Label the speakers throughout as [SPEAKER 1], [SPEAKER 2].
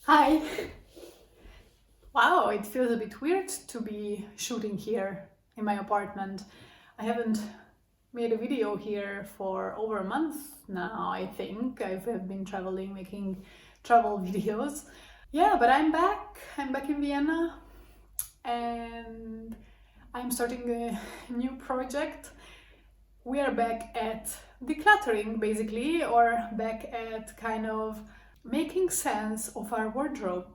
[SPEAKER 1] Hi! Wow, it feels a bit weird to be shooting here in my apartment. I haven't made a video here for over a month now, I think. I've been traveling, making travel videos. Yeah, but I'm back. I'm back in Vienna and I'm starting a new project. We are back at decluttering basically, or back at kind of making sense of our wardrobe.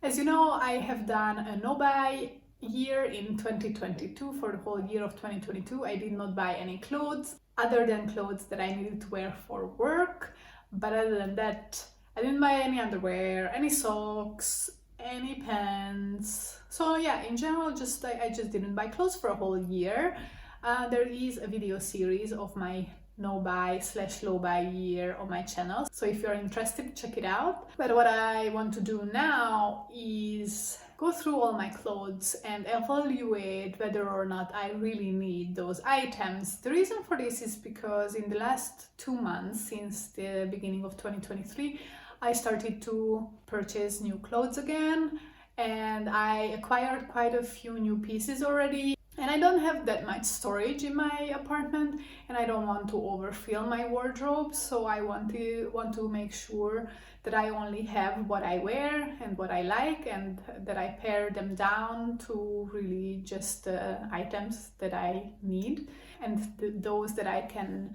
[SPEAKER 1] As you know, I have done a no-buy year in 2022. For the whole year of 2022, I did not buy any clothes other than clothes that I needed to wear for work. But other than that, I didn't buy any underwear, any socks, any pants. So yeah, in general, I just didn't buy clothes for a whole year. There is a video series of my no-buy/low buy year on my channel, so if you're interested, check it out. But what I want to do now is go through all my clothes and evaluate whether or not I really need those items. The reason for this is because in the last 2 months, since the beginning of 2023, I started to purchase new clothes again, and I acquired quite a few new pieces already. And I don't have that much storage in my apartment, and I don't want to overfill my wardrobe, so I want to make sure that I only have what I wear and what I like, and that I pare them down to really just items that I need, and those that I can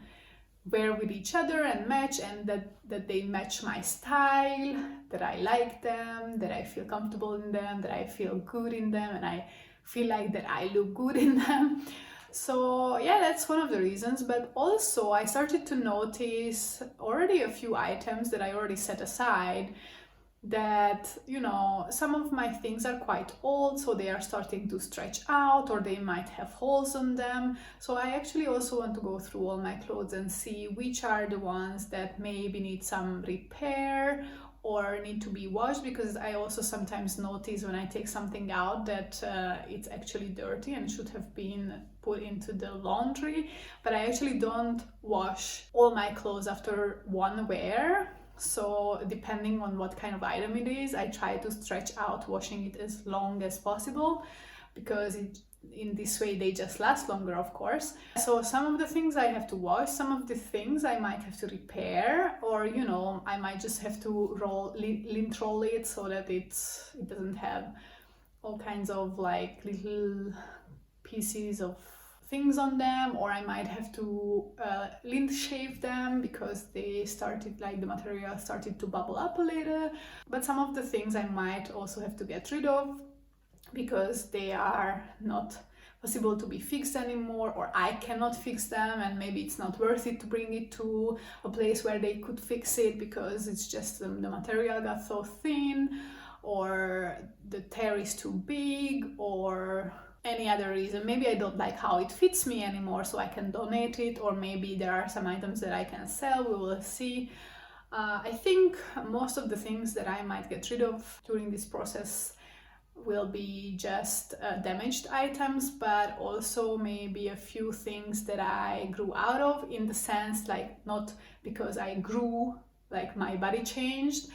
[SPEAKER 1] wear with each other and match, and that they match my style, that I like them, that I feel comfortable in them, that I feel good in them, and I feel like that I look good in them. So yeah, that's one of the reasons. But also I started to notice already a few items that I already set aside, that, you know, some of my things are quite old, so they are starting to stretch out, or they might have holes on them. So I actually also want to go through all my clothes and see which are the ones that maybe need some repair or need to be washed, because I also sometimes notice when I take something out that it's actually dirty and should have been put into the laundry. But I actually don't wash all my clothes after one wear. So depending on what kind of item it is, I try to stretch out washing it as long as possible, because in this way they just last longer, of course. So some of the things I have to wash, some of the things I might have to repair, or, you know, I might just have to lint roll it so that it doesn't have all kinds of like little pieces of things on them, or I might have to lint shave them because they started, like, the material started to bubble up a little. But some of the things I might also have to get rid of because they are not possible to be fixed anymore, or I cannot fix them, and maybe it's not worth it to bring it to a place where they could fix it because it's just the material got so thin, or the tear is too big, or any other reason. Maybe I don't like how it fits me anymore, so I can donate it, or maybe there are some items that I can sell. We will see. I think most of the things that I might get rid of during this process will be just damaged items, but also maybe a few things that I grew out of, in the sense, like, not because I grew, like my body changed,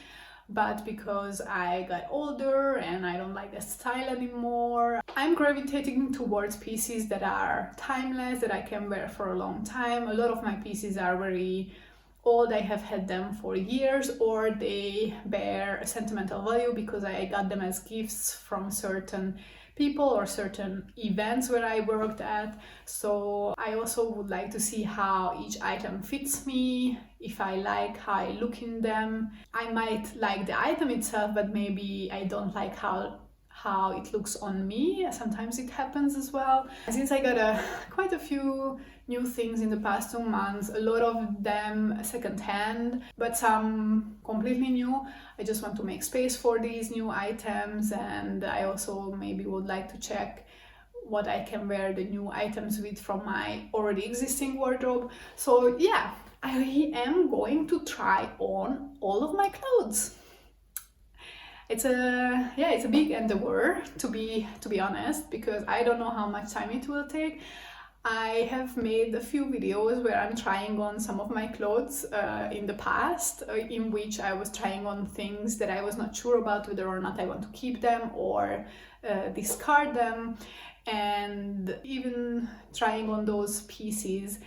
[SPEAKER 1] but because I got older and I don't like that style anymore. I'm gravitating towards pieces that are timeless, that I can wear for a long time. A lot of my pieces are very old, I have had them for years, or they bear a sentimental value because I got them as gifts from certain people or certain events where I worked at. So I also would like to see how each item fits me, if I like how I look in them. I might like the item itself, but maybe I don't like how it looks on me. Sometimes it happens as well. Since I got quite a few new things in the past 2 months, a lot of them secondhand, but some completely new, I just want to make space for these new items, and I also maybe would like to check what I can wear the new items with from my already existing wardrobe. So yeah, I am going to try on all of my clothes. It's a big endeavor, to be honest, because I don't know how much time it will take. I have made a few videos where I'm trying on some of my clothes in the past, in which I was trying on things that I was not sure about whether or not I want to keep them or discard them. And even trying on those pieces,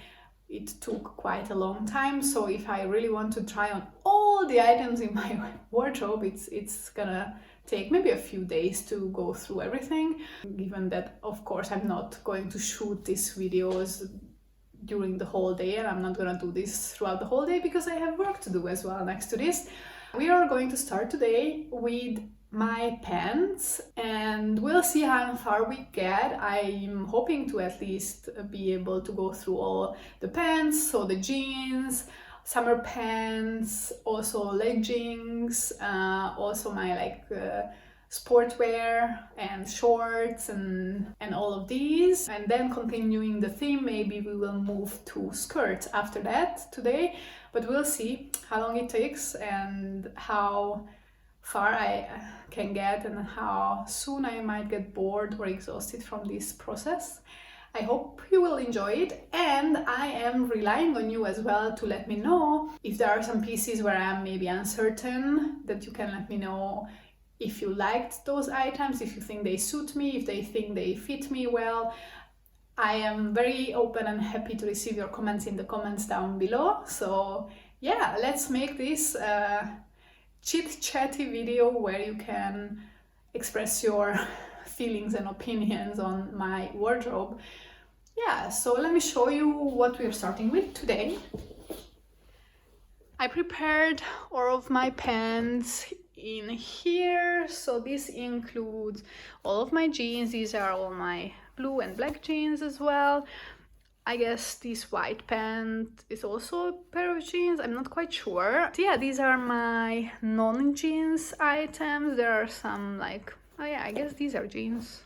[SPEAKER 1] it took quite a long time. So if I really want to try on all the items in my wardrobe, it's gonna take maybe a few days to go through everything, given that of course I'm not going to shoot these videos during the whole day, and I'm not gonna do this throughout the whole day because I have work to do as well next to this. We are going to start today with my pants, and we'll see how far we get. I'm hoping to at least be able to go through all the pants, so the jeans, summer pants, also leggings, also my sportwear and shorts and all of these. And then continuing the theme, maybe we will move to skirts after that today, but we'll see how long it takes and how far I can get and how soon I might get bored or exhausted from this process. I hope you will enjoy it, and I am relying on you as well to let me know if there are some pieces where I'm maybe uncertain, that you can let me know if you liked those items, if you think they suit me, if they think they fit me well. I am very open and happy to receive your comments in the comments down below. So yeah, let's make this chit-chatty video where you can express your feelings and opinions on my wardrobe. Yeah, so let me show you what we're starting with today. I prepared all of my pants in here, so this includes all of my jeans. These are all my blue and black jeans as well. I guess this white pant is also a pair of jeans, I'm not quite sure. So yeah, these are my non-jeans items. There are some oh yeah, I guess these are jeans,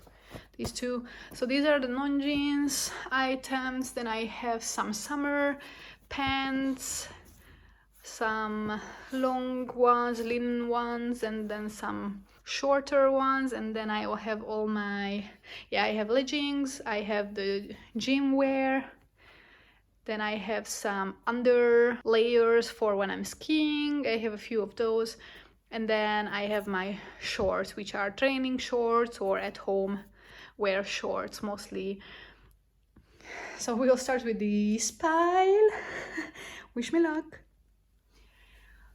[SPEAKER 1] these two. So these are the non-jeans items. Then I have some summer pants, some long ones, linen ones, and then some shorter ones. And then I will have all my, I have leggings, I have the gym wear, then I have some under layers for when I'm skiing, I have a few of those, and then I have my shorts, which are training shorts or at home wear shorts mostly. So we'll start with this pile. Wish me luck.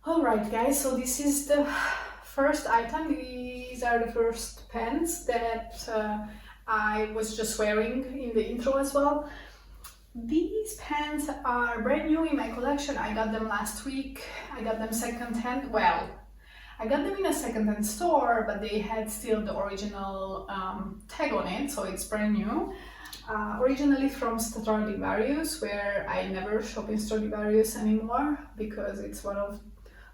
[SPEAKER 1] Alright guys, so this is the first item. These are the first pants that I was just wearing in the intro as well. These pants are brand new in my collection. I got them last week. I got them second-hand. Well, I got them in a second-hand store, but they had still the original tag on it, so it's brand new. Originally from Stradivarius, where I never shop in Stradivarius anymore because it's one of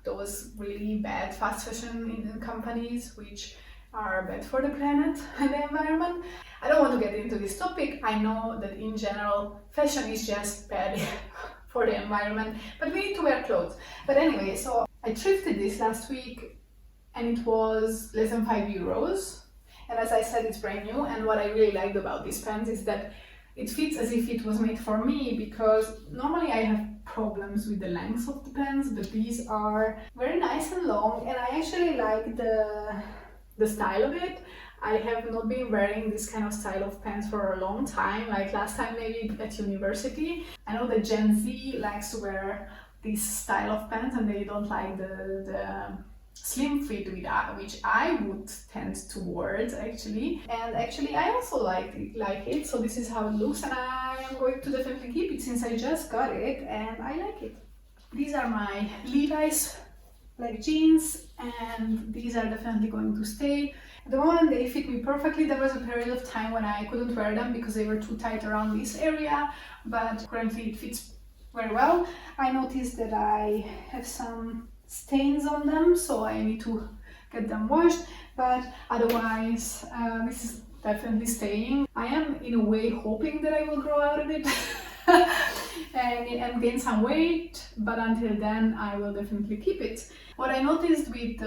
[SPEAKER 1] those really bad fast fashion companies which are bad for the planet and the environment. I don't want to get into this topic. I know that in general fashion is just bad for the environment, but we need to wear clothes. But anyway, so I thrifted this last week and it was less than €5. And as I said, it's brand new. And what I really liked about these pants is that it fits as if it was made for me, because normally I have problems with the length of the pants, but these are very nice and long, and I actually like the style of it. I have not been wearing this kind of style of pants for a long time, like last time maybe at university. I know that Gen Z likes to wear this style of pants and they don't like the slim fit, which I would tend towards actually. And actually I also like it, so this is how it looks, and I am going to definitely keep it since I just got it and I like it. These are my Levi's like jeans, and these are definitely going to stay. At the moment they fit me perfectly. There was a period of time when I couldn't wear them because they were too tight around this area, but currently it fits very well. I noticed that I have some stains on them, so I need to get them washed, but otherwise this is definitely staying. I am in a way hoping that I will grow out of it and gain some weight, but until then I will definitely keep it. What I noticed with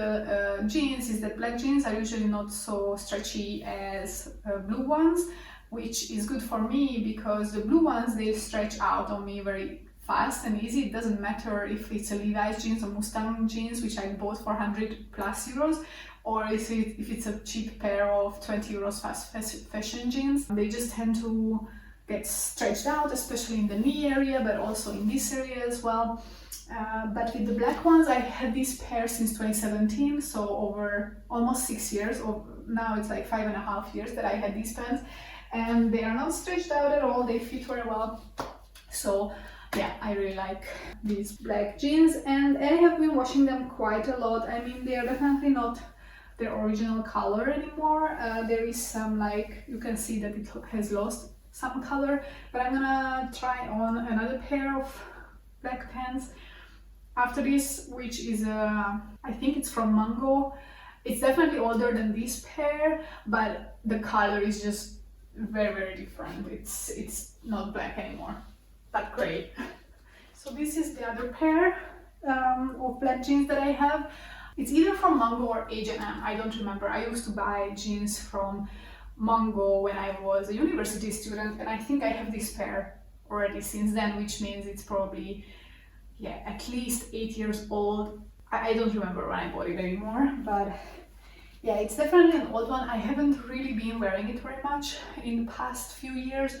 [SPEAKER 1] jeans is that black jeans are usually not so stretchy as blue ones, which is good for me because the blue ones, they stretch out on me very fast and easy. It doesn't matter if it's a Levi's jeans or Mustang jeans, which I bought for 100 plus euros, or if it's a cheap pair of 20 euros fast fashion jeans. They just tend to get stretched out, especially in the knee area, but also in this area as well. But with the black ones, I had this pair since 2017, so over almost 6 years, or now it's like 5.5 years that I had these pants, and they are not stretched out at all. They fit very well. So yeah, I really like these black jeans, and I have been washing them quite a lot. I mean, they are definitely not their original color anymore. There is some, like, you can see that it has lost some color, but I'm gonna try on another pair of black pants after this, which is I think it's from Mango. It's definitely older than this pair, but the color is just very different. It's not black anymore, but gray. So this is the other pair of black jeans that I have. It's either from Mango or H&M, I don't remember. I used to buy jeans from Mango when I was a university student, and I think I have this pair already since then, which means it's probably, yeah, at least 8 years old. I don't remember when I bought it anymore, but yeah, it's definitely an old one. I haven't really been wearing it very much in the past few years.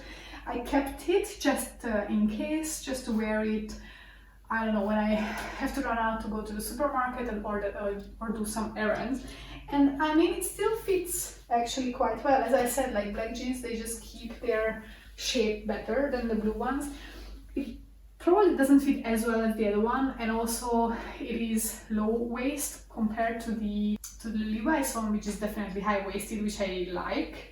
[SPEAKER 1] I kept it just in case, just to wear it, I don't know, when I have to run out to go to the supermarket and order or do some errands. And I mean, it still fits actually quite well. As I said, like black jeans, they just keep their shape better than the blue ones. It probably doesn't fit as well as the other one, and also it is low waist compared to the Levi's one, which is definitely high waisted, which I like.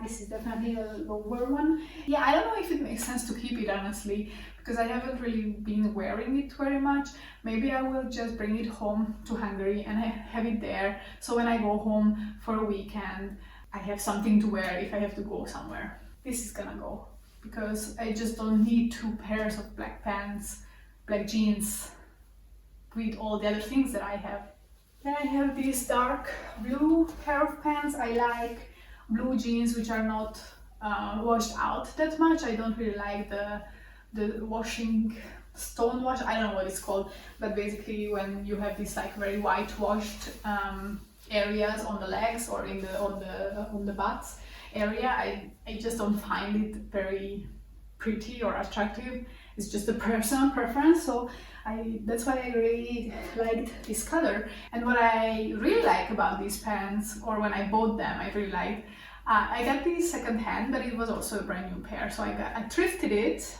[SPEAKER 1] This is definitely a lower one. Yeah, I don't know if it makes sense to keep it, honestly, because I haven't really been wearing it very much. Maybe I will just bring it home to Hungary and have it there, so when I go home for a weekend, I have something to wear if I have to go somewhere. This is gonna go, because I just don't need 2 pairs of black pants, black jeans, with all the other things that I have. Then I have this dark blue pair of pants. I like blue jeans which are not washed out that much. I don't really like the washing, stone wash, I don't know what it's called, but basically when you have this like very whitewashed areas on the legs or on the butts area, I just don't find it very pretty or attractive. It's just a personal preference, so that's why I really liked this color. And what I really like about these pants, or when I bought them, I really liked, I got these second hand, but it was also a brand new pair, so I thrifted it.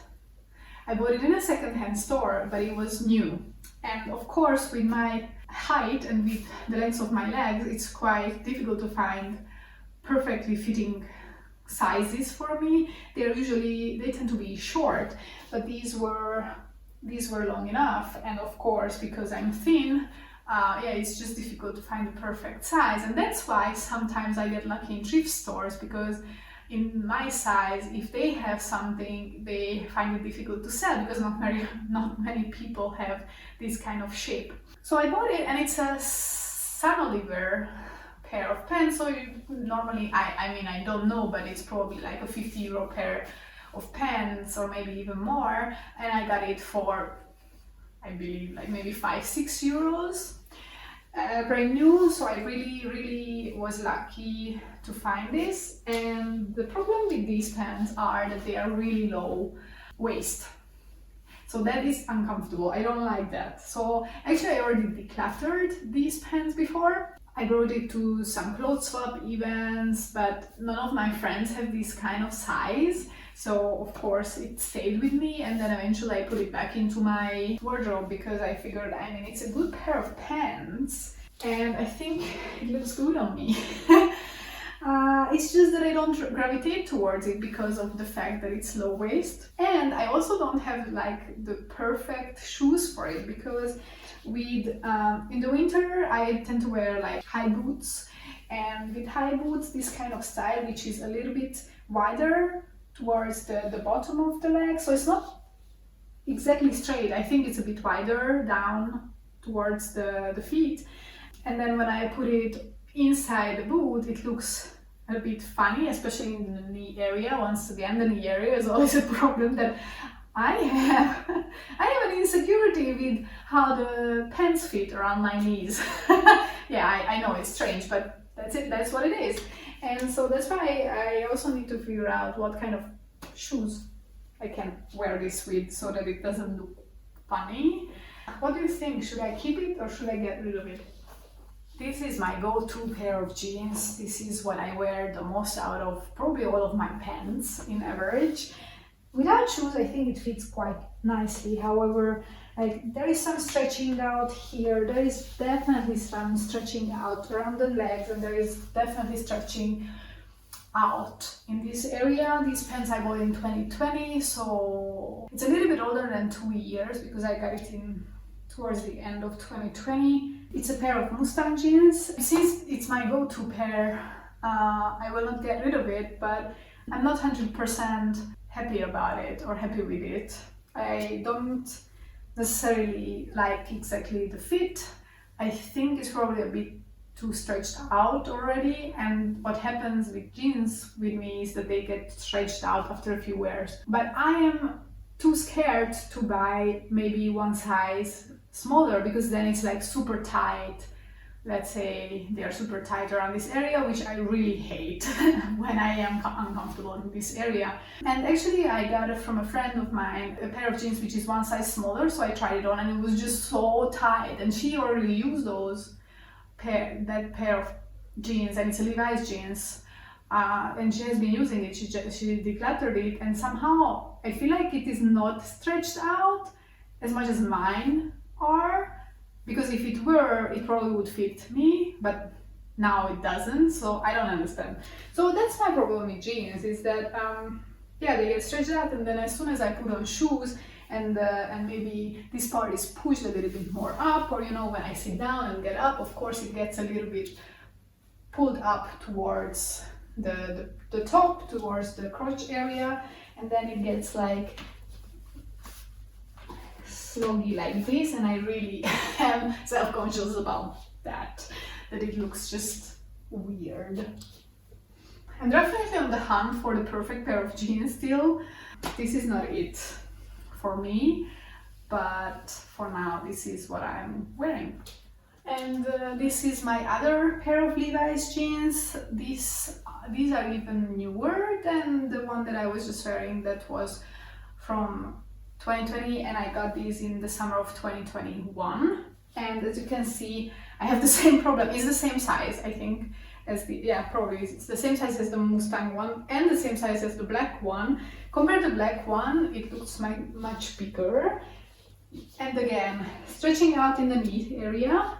[SPEAKER 1] I bought it in a second-hand store, but it was new. And of course, with my height and with the length of my legs, it's quite difficult to find perfectly fitting sizes for me. They tend to be short, but these were long enough. And of course, because I'm thin, yeah, it's just difficult to find the perfect size. And that's why sometimes I get lucky in thrift stores, because in my size, if they have something, they find it difficult to sell, because not many people have this kind of shape. So I bought it, and it's a Sun Oliver pair of pants. So normally, I mean, I don't know, but it's probably like a 50 euro pair of pants, or maybe even more. And I got it for, I believe, like maybe 5-6 euros. Brand new, so I really was lucky to find this. And the problem with these pants are that they are really low waist, so that is uncomfortable. I don't like that. So actually I already decluttered these pants before. I brought it to some clothes swap events, but none of my friends have this kind of size, so of course it stayed with me. And then eventually I put it back into my wardrobe, because I figured, I mean, it's a good pair of pants and I think it looks good on me. It's just that I don't gravitate towards it because of the fact that it's low waist, and I also don't have like the perfect shoes for it, because with in the winter I tend to wear like high boots, and with high boots, this kind of style, which is a little bit wider towards the bottom of the leg, so it's not exactly straight. I think it's a bit wider down towards the feet, and then when I put it inside the boot, it looks a bit funny, especially in the knee area. Once again, the knee area is always a problem that I have. I have an insecurity with how the pants fit around my knees. Yeah, I know it's strange, but that's it, that's what it is. And so that's why I also need to figure out what kind of shoes I can wear this with so that it doesn't look funny. What do you think? Should I keep it or should I get rid of it? This is my go-to pair of jeans. This is what I wear the most out of probably all of my pants in average. Without shoes, I think it fits quite nicely. However, like there is some stretching out here. There is definitely some stretching out around the legs, and there is definitely stretching out in this area. These pants I bought in 2020, so it's a little bit older than 2 years because I got it in towards the end of 2020. It's a pair of Mustang jeans. Since it's my go-to pair, I will not get rid of it, but I'm not 100% happy about it or happy with it. I don't necessarily like exactly the fit. I think it's probably a bit too stretched out already, and what happens with jeans with me is that they get stretched out after a few wears. But I am too scared to buy maybe one size smaller because then it's like super tight. Let's say they are super tight around this area, which I really hate when I am uncomfortable in this area. And actually I got it from a friend of mine, a pair of jeans which is one size smaller, so I tried it on and it was just so tight, and she already used that pair of jeans, and it's a Levi's jeans, and she has been using it. She decluttered it, and somehow I feel like it is not stretched out as much as mine are, because if it were, it probably would fit me, but now it doesn't, so I don't understand. So that's my problem with jeans, is that yeah, they get stretched out, and then as soon as I put on shoes and maybe this part is pushed a little bit more up, or you know, when I sit down and get up, of course it gets a little bit pulled up towards the top, towards the crotch area, and then it gets like sloggy like this, and I really am self-conscious about that it looks just weird. I'm definitely on the hunt for the perfect pair of jeans still. This is not it for me, but for now this is what I'm wearing. And this is my other pair of Levi's jeans. These are even newer than the one that I was just wearing, that was from 2020, and I got these in the summer of 2021. And as you can see, I have the same problem. It's the same size, I think, as the, yeah, probably it's the same size as the Mustang one and the same size as the black one. Compared to the black one, it looks much bigger. And again, stretching out in the knee area.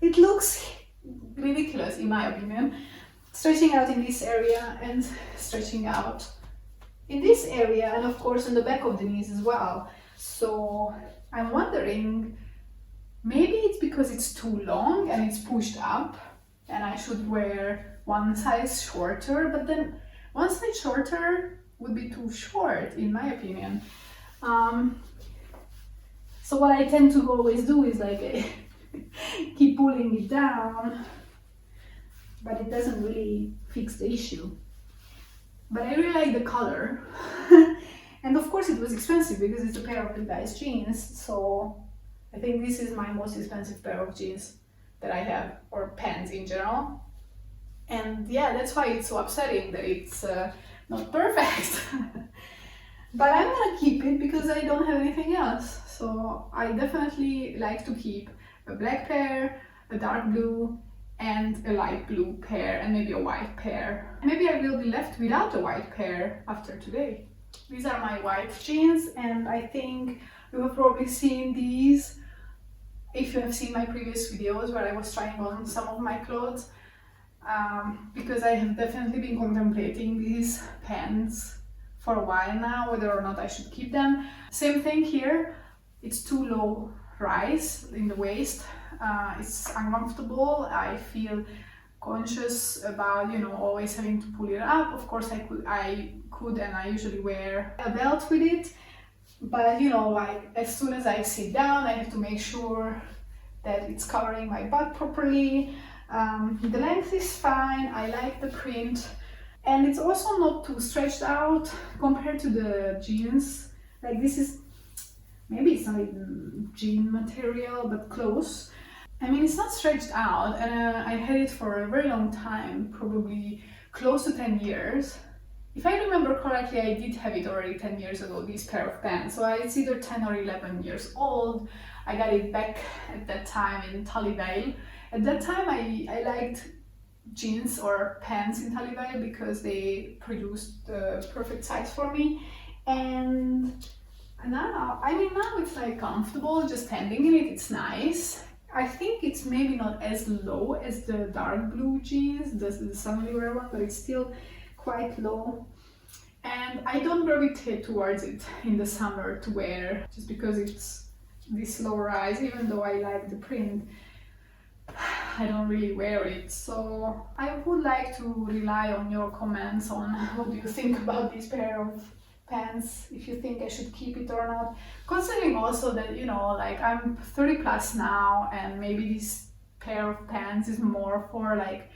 [SPEAKER 1] It looks ridiculous in my opinion. Stretching out in this area and stretching out in this area, and of course on the back of the knees as well. So I'm wondering, maybe it's because it's too long and it's pushed up and I should wear one size shorter, but then one size shorter would be too short in my opinion. So what I tend to always do is like keep pulling it down, but it doesn't really fix the issue. But I really like the color. And of course it was expensive because it's a pair of Levi's jeans, so I think this is my most expensive pair of jeans that I have, or pants in general. And yeah, that's why it's so upsetting that it's not perfect. But I'm gonna keep it because I don't have anything else. So I definitely like to keep a black pair, a dark blue, and a light blue pair, and maybe a white pair. Maybe I will be left without a white pair after today. These are my white jeans, and I think you have probably seen these if you have seen my previous videos where I was trying on some of my clothes, because I have definitely been contemplating these pants for a while now, whether or not I should keep them. Same thing here, it's too low rise in the waist. It's uncomfortable. I feel conscious about, you know, always having to pull it up. Of course I could and I usually wear a belt with it, but you know, like as soon as I sit down I have to make sure that it's covering my butt properly. The length is fine, I like the print, and it's also not too stretched out compared to the jeans. Like this is, maybe it's not even jean material, but close. I mean, it's not stretched out, and I had it for a very long time, probably close to 10 years. If I remember correctly, I did have it already 10 years ago, this pair of pants. So it's either 10 or 11 years old. I got it back at that time in Tullyvale. At that time, I liked jeans or pants in Tullyvale because they produced the perfect size for me. And now, I mean, now it's like comfortable, just standing in it, it's nice. I think it's maybe not as low as the dark blue jeans, the summer wear one, but it's still quite low. And I don't gravitate towards it in the summer to wear, just because it's this low rise, even though I like the print. I don't really wear it, so I would like to rely on your comments on what do you think about this pair of pants, if you think I should keep it or not. Considering also that, you know, like I'm 30 plus now, and maybe this pair of pants is more for like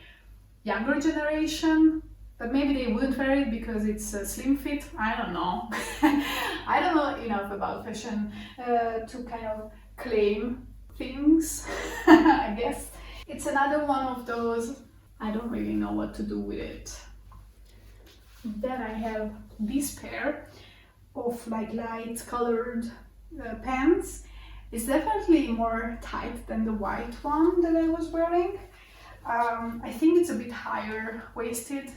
[SPEAKER 1] younger generation, but maybe they wouldn't wear it because it's a slim fit. I don't know. I don't know enough about fashion to kind of claim things. I guess it's another one of those, I don't really know what to do with it. Then I have this pair of like light colored pants. It's definitely more tight than the white one that I was wearing. I think it's a bit higher waisted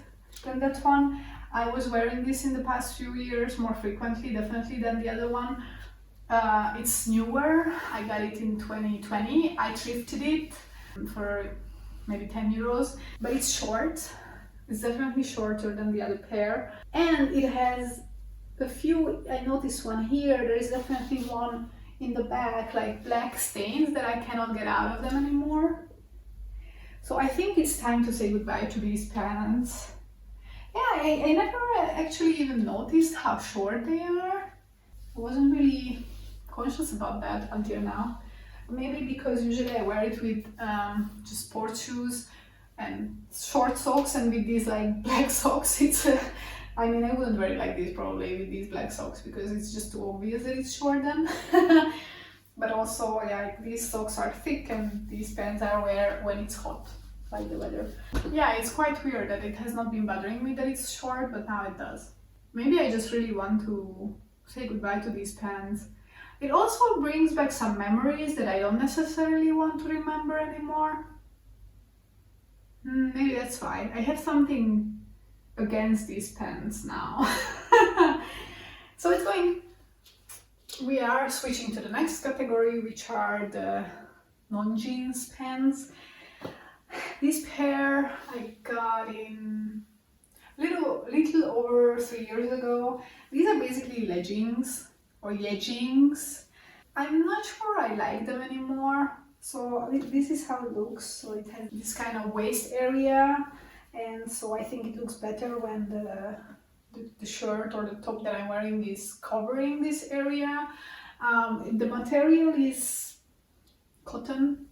[SPEAKER 1] than that one. I was wearing this in the past few years more frequently, definitely, than the other one. It's newer. I got it in 2020. I thrifted it for maybe 10 euros, but it's short. It's definitely shorter than the other pair, and it has a few, I noticed one here, there is definitely one in the back, like black stains that I cannot get out of them anymore. So I think it's time to say goodbye to these pants. Yeah, I never actually even noticed how short they are. I wasn't really conscious about that until now. Maybe because usually I wear it with just sports shoes and short socks, and with these like black socks, it's I mean, I wouldn't wear it like this probably with these black socks because it's just too obvious that it's short then. But also, yeah, these socks are thick, and these pants I wear when it's hot, like the weather. Yeah, it's quite weird that it has not been bothering me that it's short, but now it does. Maybe I just really want to say goodbye to these pants. It also brings back some memories that I don't necessarily want to remember anymore. Maybe that's fine. I have something against these pants now. So it's going. We are switching to the next category, which are the non-jeans pants. This pair I got in little over 3 years ago. These are basically leggings or yeggings. I'm not sure I like them anymore. So this is how it looks. So it has this kind of waist area, and so I think it looks better when the shirt or the top that I'm wearing is covering this area. The material is cotton,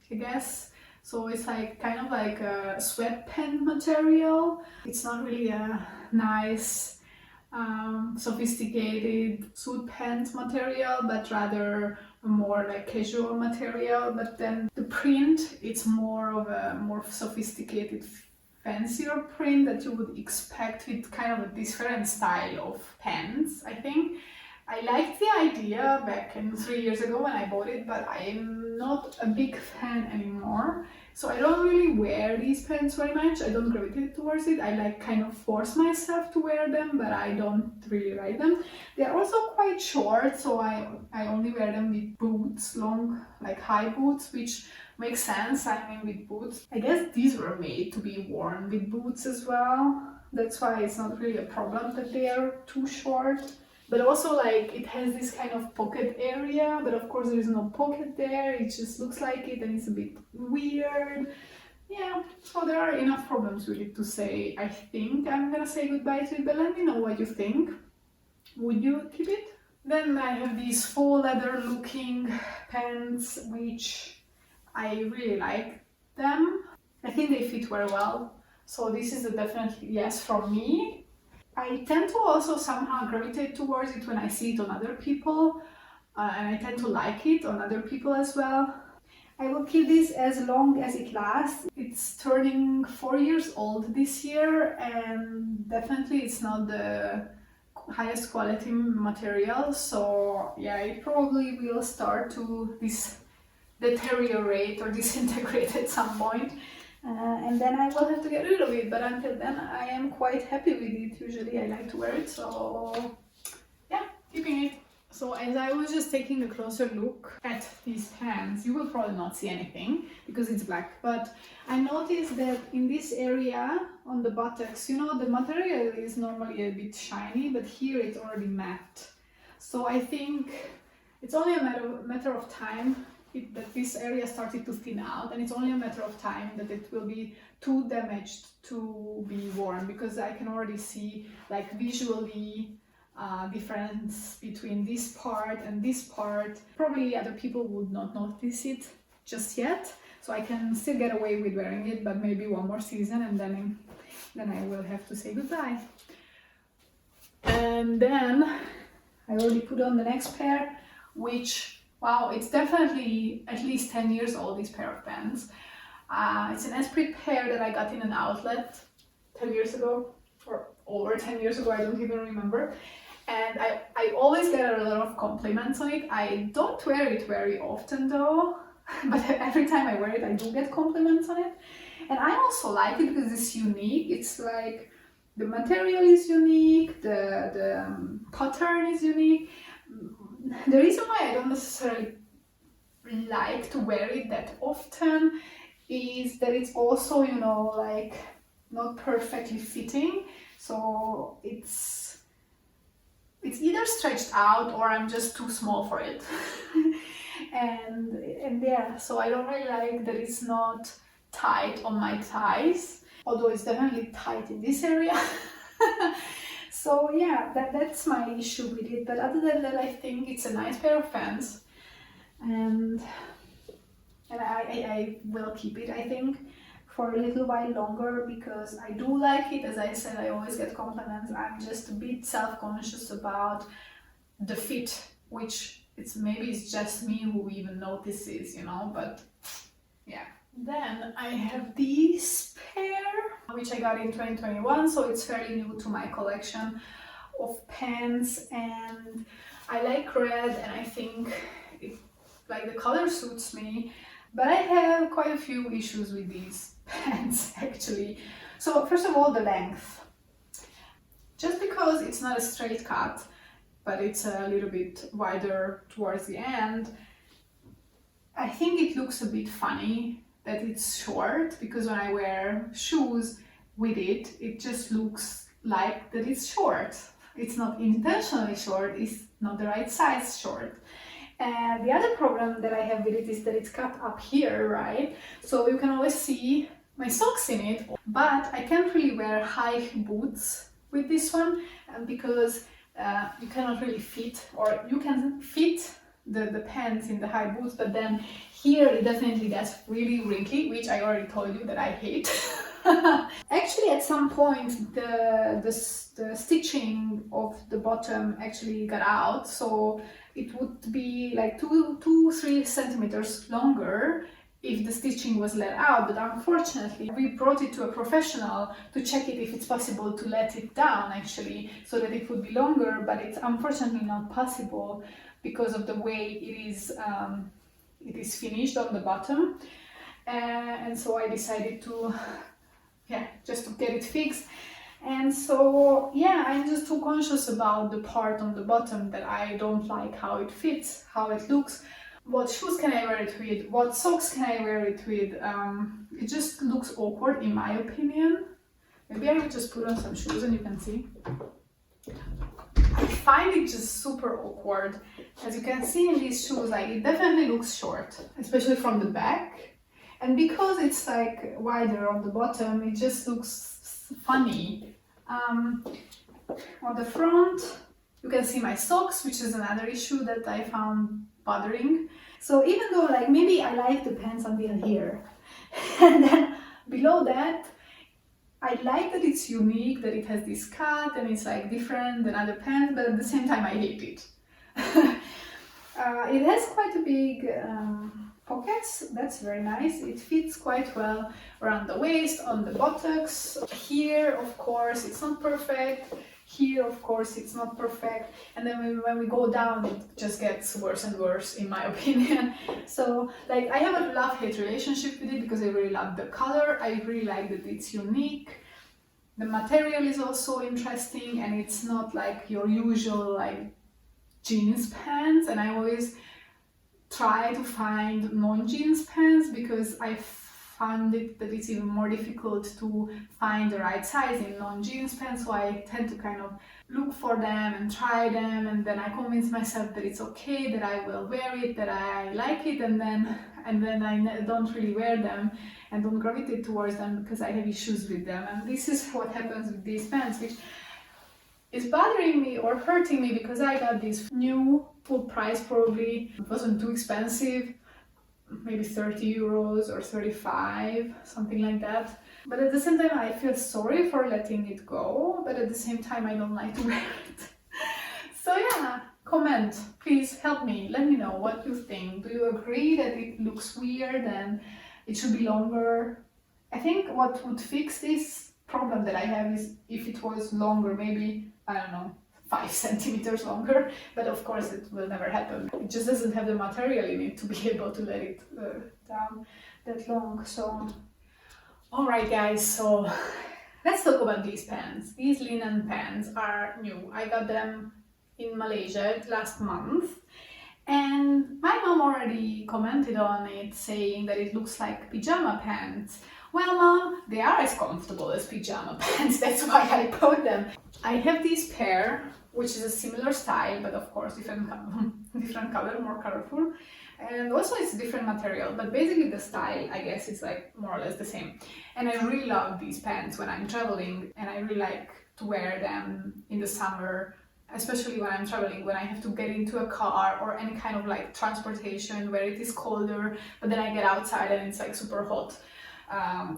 [SPEAKER 1] I guess. So it's like kind of like a sweatpant material. It's not really a nice sophisticated suit pant material, but rather a more like casual material. But then the print, it's more of a more sophisticated, fancier print that you would expect with kind of a different style of pants, I think. I liked the idea back in 3 years ago when I bought it, but I'm not a big fan anymore. So I don't really wear these pants very much. I don't gravitate towards it. I like kind of force myself to wear them, but I don't really like them. They're also quite short, so I only wear them with boots, long, like high boots, which makes sense. I mean, with boots. I guess these were made to be worn with boots as well. That's why it's not really a problem that they are too short. But also, like, it has this kind of pocket area, but of course there is no pocket there. It just looks like it, and it's a bit weird. Yeah, so there are enough problems with it to say, I think I'm gonna say goodbye to it, but let me know what you think. Would you keep it? Then I have these faux leather looking pants, which I really like them. I think they fit very well. So this is a definite yes from me. I tend to also somehow gravitate towards it when I see it on other people, and I tend to like it on other people as well. I will keep this as long as it lasts. It's turning 4 years old this year, and definitely it's not the highest quality material, so yeah, it probably will start to deteriorate or disintegrate at some point. And then I will have to get rid of it, but until then I am quite happy with it. Usually I like to wear it, so yeah, keeping it. So as I was just taking a closer look at these pants, you will probably not see anything because it's black, but I noticed that in this area on the buttocks, you know, the material is normally a bit shiny, but here it's already matte. So I think it's only a matter of time that this area started to thin out, and it's only a matter of time that it will be too damaged to be worn, because I can already see like visually difference between this part and this part. Probably other people would not notice it just yet, so I can still get away with wearing it, but maybe one more season and then I will have to say goodbye. And then I already put on the next pair, which, wow, it's definitely at least 10 years old, this pair of pants. It's an Esprit pair that I got in an outlet 10 years ago, or over 10 years ago, I don't even remember. And I always get a lot of compliments on it. I don't wear it very often though, but every time I wear it, I do get compliments on it. And I also like it because it's unique. It's like the material is unique, the pattern is unique. The reason why I don't necessarily like to wear it that often is that it's also, you know, like not perfectly fitting. So it's either stretched out or I'm just too small for it. and yeah, so I don't really like that it's not tight on my thighs, although it's definitely tight in this area. So yeah, that's my issue with it. But other than that, I think it's a nice pair of pants, and I will keep it, I think, for a little while longer, because I do like it. As I said, I always get compliments. I'm just a bit self-conscious about the fit, which maybe it's just me who even notices, you know, but yeah. Then I have this pair, which I got in 2021, so it's fairly new to my collection of pants, and I like red, and I think like the color suits me, but I have quite a few issues with these pants actually. So first of all, the length. Just because it's not a straight cut, but it's a little bit wider towards the end, I think it looks a bit funny that it's short, because when I wear shoes with it, it just looks like that it's short. It's not intentionally short, it's not the right size short. And the other problem that I have with it is that it's cut up here, right? So you can always see my socks in it, but I can't really wear high boots with this one, because you cannot really fit, or you can fit the pants in the high boots, but then here it definitely gets really wrinkly, which I already told you that I hate. Actually, at some point the stitching of the bottom actually got out, so it would be like 2-3 centimeters longer if the stitching was let out, but unfortunately we brought it to a professional to check it if it's possible to let it down actually, so that it would be longer, but it's unfortunately not possible because of the way it is finished on the bottom, and so I decided to just to get it fixed. And so yeah, I'm just too conscious about the part on the bottom that I don't like how it fits, how it looks. What shoes can I wear it with? What socks can I wear it with? It just looks awkward in my opinion. Maybe I will just put on some shoes and you can see. I find it just super awkward. As you can see in these shoes, like it definitely looks short, especially from the back. And because it's like wider on the bottom, it just looks funny. On the front, you can see my socks, which is another issue that I found bothering. So even though like maybe I like the pants until here, and then Below that, I like that it's unique, that it has this cut and it's like different than other pants, but at the same time I hate it. It has quite a big pockets, that's very nice. It fits quite well around the waist, on the buttocks. Here, of course, it's not perfect. Here, of course, it's not perfect. And then when we go down, it just gets worse and worse, in my opinion. So, like, I have a love-hate relationship with it because I really love the color. I really like that it's unique. The material is also interesting, and it's not like your usual, like, jeans pants. And I always try to find non-jeans pants because I found it that it's even more difficult to find the right size in non-jeans pants, so I tend to kind of look for them and try them, and then I convince myself that it's okay, that I will wear it, that I like it, and then I don't really wear them and don't gravitate towards them because I have issues with them. And this is what happens with these pants, which is bothering me or hurting me because I got this new full price, probably it wasn't too expensive, maybe 30 euros or 35, something like that. But at the same time I feel sorry for letting it go, but at the same time I don't like to wear it. So yeah, comment, please help me, let me know what you think. Do you agree that it looks weird and it should be longer? I think what would fix this problem that I have is if it was longer, maybe, I don't know, 5 centimeters longer, but of course it will never happen. It just doesn't have the material in it to be able to let it down that long. So, alright guys, so let's talk about these pants. These linen pants are new. I got them in Malaysia last month, and my mom already commented on it, saying that it looks like pajama pants. Well, Mom, they are as comfortable as pajama pants, that's why I bought them. I have this pair, which is a similar style, but of course different color, more colorful. And also it's different material, but basically the style, I guess, is like more or less the same. And I really love these pants when I'm traveling, and I really like to wear them in the summer, especially when I'm traveling, when I have to get into a car or any kind of like transportation where it is colder, but then I get outside and it's like super hot.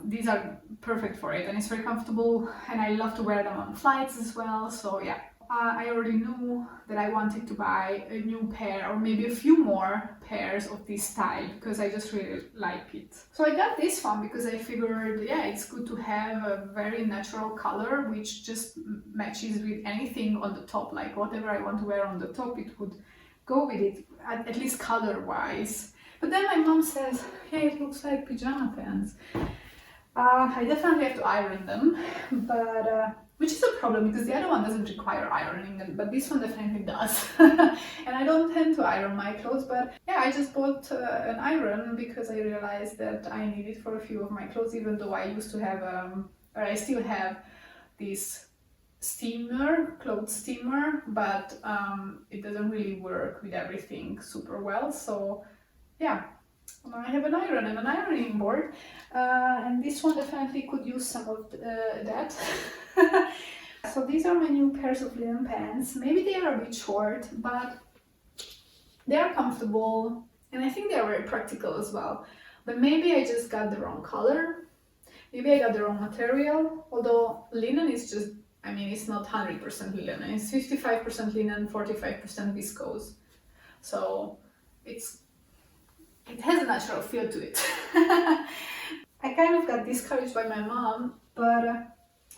[SPEAKER 1] These are perfect for it, and it's very comfortable, and I love to wear them on flights as well. So yeah, I already knew that I wanted to buy a new pair or maybe a few more pairs of this style because I just really like it. So I got this one because I figured, yeah, it's good to have a very natural color which just matches with anything on the top, like whatever I want to wear on the top, it would go with it, at least color wise. But then my mom says, hey, it looks like pajama pants. I definitely have to iron them, but which is a problem because the other one doesn't require ironing, but this one definitely does. And I don't tend to iron my clothes, but yeah, I just bought an iron because I realized that I need it for a few of my clothes, even though I used to have, or I still have this steamer, clothes steamer, but it doesn't really work with everything super well. So yeah, I have an iron and an ironing board, and this one definitely could use some of that. So these are my new pairs of linen pants. Maybe they are a bit short, but they are comfortable, and I think they are very practical as well. But maybe I just got the wrong color, maybe I got the wrong material, although linen is just, I mean, it's not 100% linen, it's 55% linen, 45% viscose. So it has a natural feel to it. I kind of got discouraged by my mom, but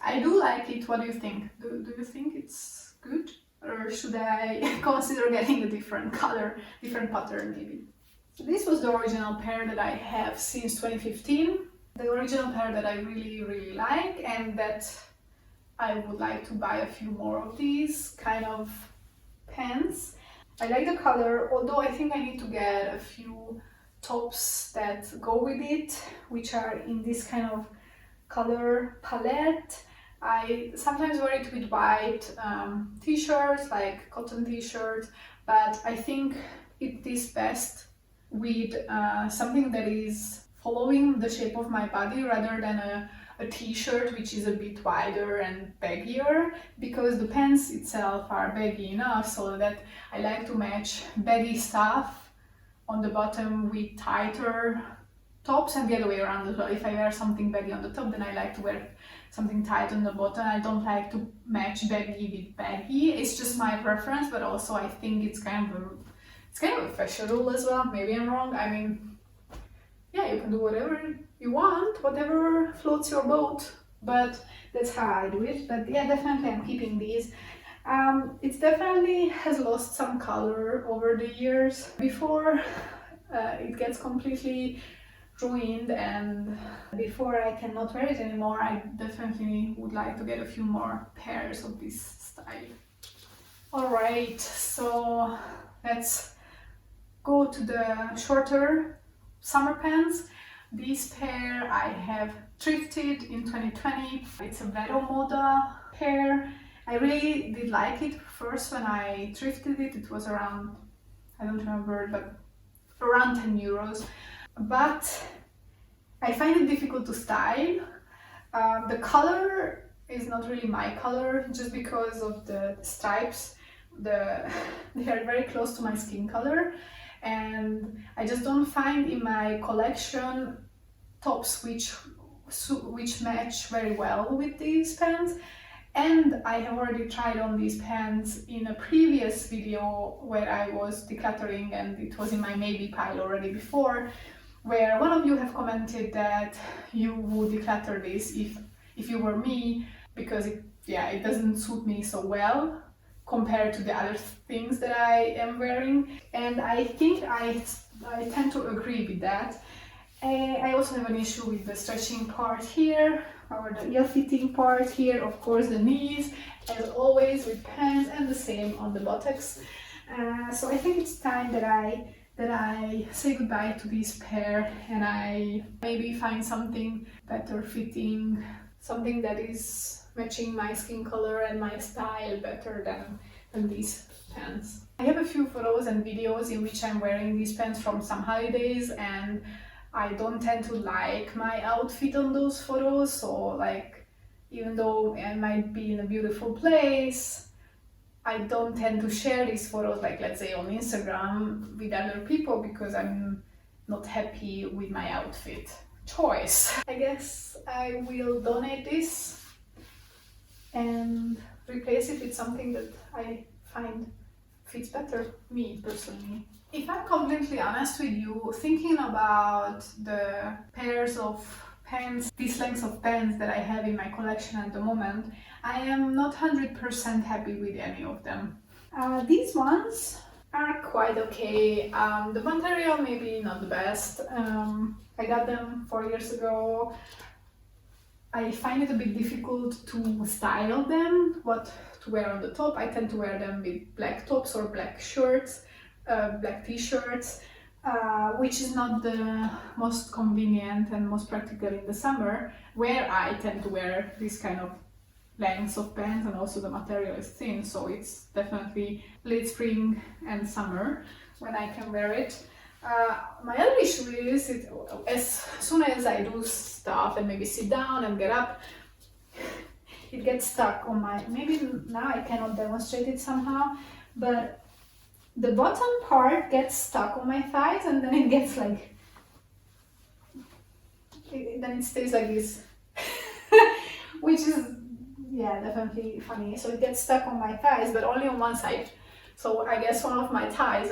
[SPEAKER 1] I do like it. What do you think? Do you think it's good? Or should I consider getting a different color, different pattern maybe? So this was the original pair that I have since 2015. The original pair that I really, really like, and that I would like to buy a few more of these kind of pants. I like the color, although I think I need to get a few tops that go with it, which are in this kind of color palette. I sometimes wear it with white t-shirts, like cotton t-shirts, but I think it is best with something that is following the shape of my body rather than a t-shirt which is a bit wider and baggier, because the pants itself are baggy enough, so that I like to match baggy stuff on the bottom with tighter tops, and the other way around as well. If I wear something baggy on the top, then I like to wear something tight on the bottom. I don't like to match baggy with baggy. It's just my preference, but also I think it's kind of a fashion rule as well. Maybe I'm wrong. I mean, yeah, you can do whatever you want, whatever floats your boat, but that's how I do it. But yeah, definitely I'm keeping these. It definitely has lost some color over the years. Before it gets completely ruined and before I cannot wear it anymore, I definitely would like to get a few more pairs of this style. Alright, so let's go to the shorter summer pants. This pair I have thrifted in 2020. It's a Vero Moda pair. I really did like it first when I thrifted it. It was around, I don't remember, but around 10 euros. But I find it difficult to style. The color is not really my color just because of the stripes. They are very close to my skin color, and I just don't find in my collection tops which match very well with these pants. And I have already tried on these pants in a previous video where I was decluttering, and it was in my maybe pile already before, where one of you have commented that you would declutter this if you were me, because it doesn't suit me so well compared to the other things that I am wearing. And I think I tend to agree with that. I also have an issue with the stretching part here, or the ill-fitting part here, of course the knees, as always with pants, and the same on the buttocks. So I think it's time that I say goodbye to this pair and I maybe find something better fitting, something that is matching my skin color and my style better than these pants. I have a few photos and videos in which I'm wearing these pants from some holidays, and I don't tend to like my outfit on those photos, so like, even though I might be in a beautiful place, I don't tend to share these photos, like let's say on Instagram, with other people, because I'm not happy with my outfit choice. I guess I will donate this and replace it with something that I find fits better me personally. If I'm completely honest with you, thinking about the pairs of pants, these lengths of pants that I have in my collection at the moment, I am not 100% happy with any of them. These ones are quite okay. The material maybe not the best. I got them 4 years ago. I find it a bit difficult to style them, what to wear on the top. I tend to wear them with black tops or black shirts, black t-shirts, which is not the most convenient and most practical in the summer, where I tend to wear this kind of lengths of pants, and also the material is thin, so it's definitely late spring and summer when I can wear it. My other issue is as soon as I do stuff and maybe sit down and get up, it gets stuck on my, maybe now I cannot demonstrate it somehow, but the bottom part gets stuck on my thighs, and then it gets like, then it stays like this, which is, yeah, definitely funny. So it gets stuck on my thighs, but only on one side. So I guess one of my thighs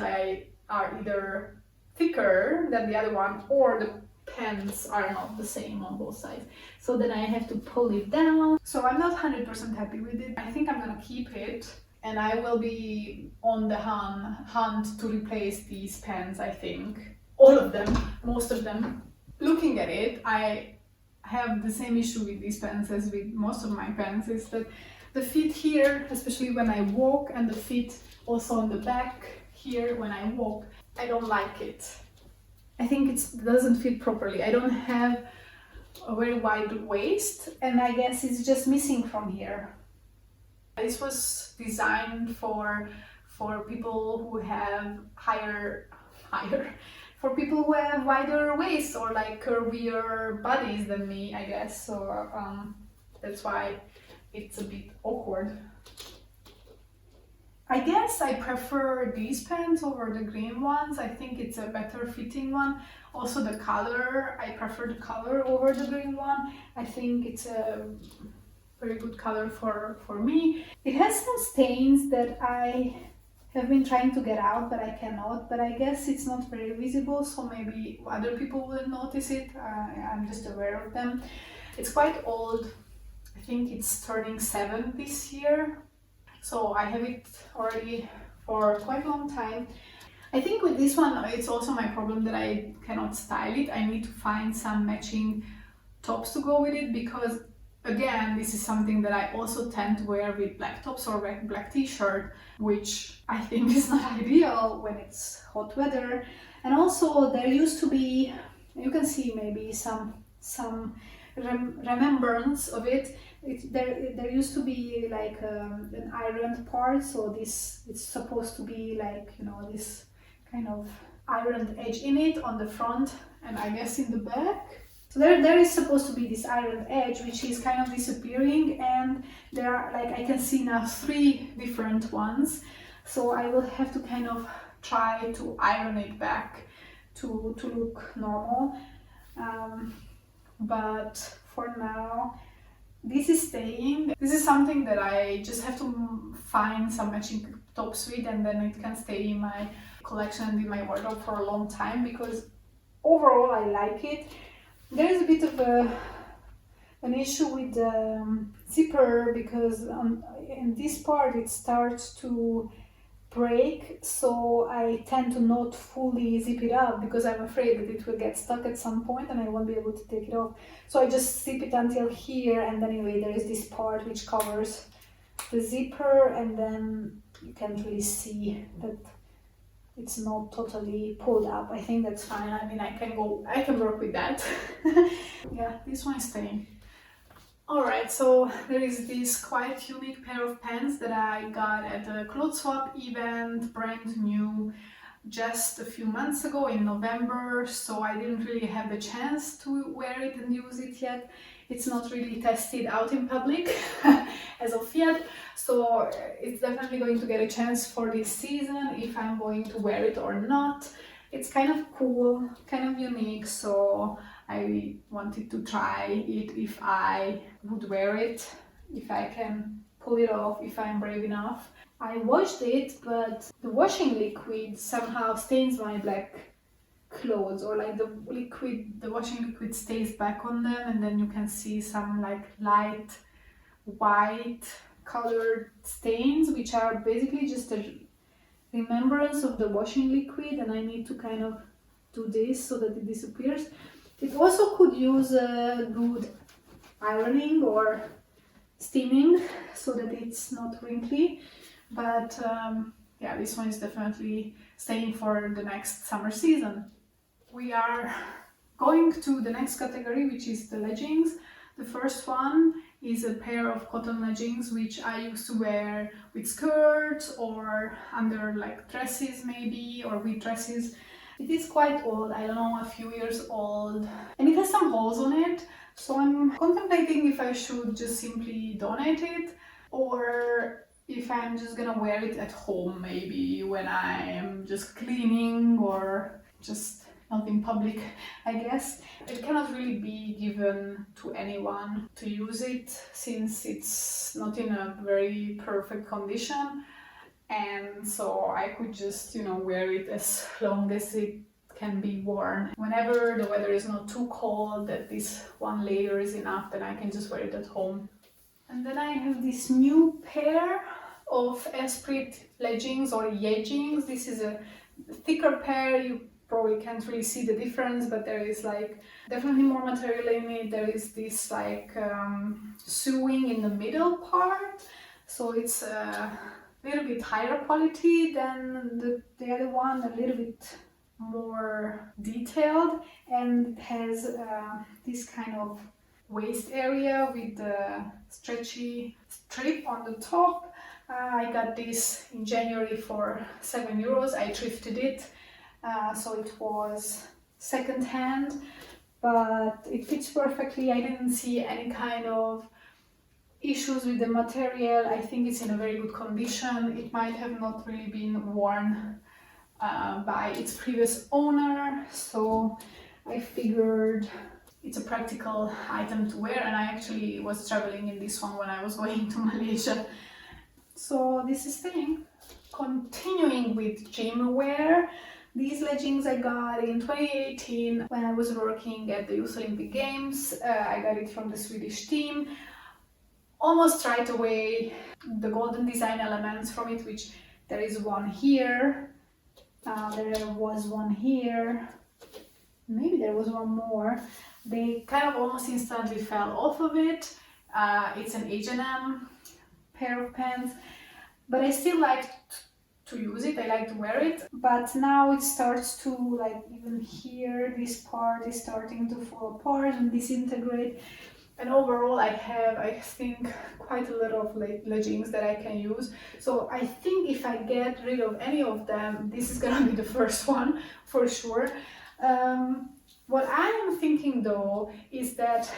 [SPEAKER 1] are either thicker than the other one, or the pants are not the same on both sides. So then I have to pull it down. So I'm not 100% happy with it. I think I'm gonna keep it, and I will be on the hunt to replace these pants, I think. All of them, most of them. Looking at it, I have the same issue with these pants as with most of my pants, is that the fit here, especially when I walk, and the fit also on the back here when I walk, I don't like it. I think it doesn't fit properly. I don't have a very wide waist, and I guess it's just missing from here. This was designed for people who have for people who have wider waists or like curvier bodies than me, I guess. So that's why it's a bit awkward. I guess I prefer these pants over the green ones. I think it's a better fitting one. Also the color, I prefer the color over the green one. I think it's a very good color for me. It has some stains that I have been trying to get out, but I cannot. But I guess it's not very visible, so maybe other people wouldn't notice it. I'm just aware of them. It's quite old. I think it's turning 7 this year. So I have it already for quite a long time. I think with this one, it's also my problem that I cannot style it. I need to find some matching tops to go with it, because again, this is something that I also tend to wear with black tops or black t-shirt, which I think is not ideal when it's hot weather. And also there used to be, you can see maybe some remembrance of it. There used to be like an ironed part, so this it's supposed to be like, you know, this kind of ironed edge in it on the front and I guess in the back. So there is supposed to be this ironed edge, which is kind of disappearing, and there are, like, I can see now 3 different ones. So I will have to kind of try to iron it back to look normal. But for now, this is staying. This is something that I just have to find some matching tops with, and then it can stay in my collection and in my wardrobe for a long time, because overall I like it. There is a bit of an issue with the zipper, because in this part it starts to break, so I tend to not fully zip it up because I'm afraid that it will get stuck at some point and I won't be able to take it off. So I just zip it until here, and then anyway there is this part which covers the zipper, and then you can't really see that it's not totally pulled up. I think that's fine. I mean, I can work with that. Yeah, this one is staying. Alright, so there is this quite unique pair of pants that I got at a clothes swap event, brand new, just a few months ago in November, so I didn't really have the chance to wear it and use it yet. It's not really tested out in public as of yet, so it's definitely going to get a chance for this season if I'm going to wear it or not. It's kind of cool, kind of unique, so I wanted to try it if I would wear it, if I can pull it off, if I'm brave enough. I washed it, but the washing liquid somehow stains my black clothes, or like the washing liquid stays back on them, and then you can see some like light white colored stains, which are basically just a remembrance of the washing liquid, and I need to kind of do this so that it disappears. It also could use a good ironing or steaming so that it's not wrinkly, but yeah, this one is definitely staying for the next summer season. We are going to the next category, which is the leggings. The first one is a pair of cotton leggings, which I used to wear with skirts or under like dresses maybe, or with dresses. It is quite old, I don't know, a few years old, and it has some holes on it, so I'm contemplating if I should just simply donate it, or if I'm just gonna wear it at home maybe when I am just cleaning or just not in public, I guess. It cannot really be given to anyone to use it, since it's not in a very perfect condition, and so I could just, you know, wear it as long as it can be worn. Whenever the weather is not too cold, that this one layer is enough, then I can just wear it at home. And then I have this new pair of Esprit leggings or yeggings. This is a thicker pair. You probably can't really see the difference, but there is like definitely more material in it. There is this like sewing in the middle part, so it's a little bit higher quality than the other one, a little bit more detailed, and it has this kind of waist area with the stretchy strip on the top. I got this in January for €7. I thrifted it, so it was second-hand, but it fits perfectly. I didn't see any kind of issues with the material. I think it's in a very good condition. It might have not really been worn by its previous owner, so I figured it's a practical item to wear, and I actually was traveling in this one when I was going to Malaysia. So this is staying. Continuing with gym wear, these leggings I got in 2018 when I was working at the Youth Olympic Games. I got it from the Swedish team. Almost right away, the golden design elements from it, which there is one here, there was one here, maybe there was one more. They kind of almost instantly fell off of it. It's an H&M pair of pants, but I still like to use it, I like to wear it, but now it starts to, like, even here, this part is starting to fall apart and disintegrate. And overall I have, I think, quite a lot of leggings that I can use. So I think if I get rid of any of them, this is gonna be the first one for sure. What I am thinking though is that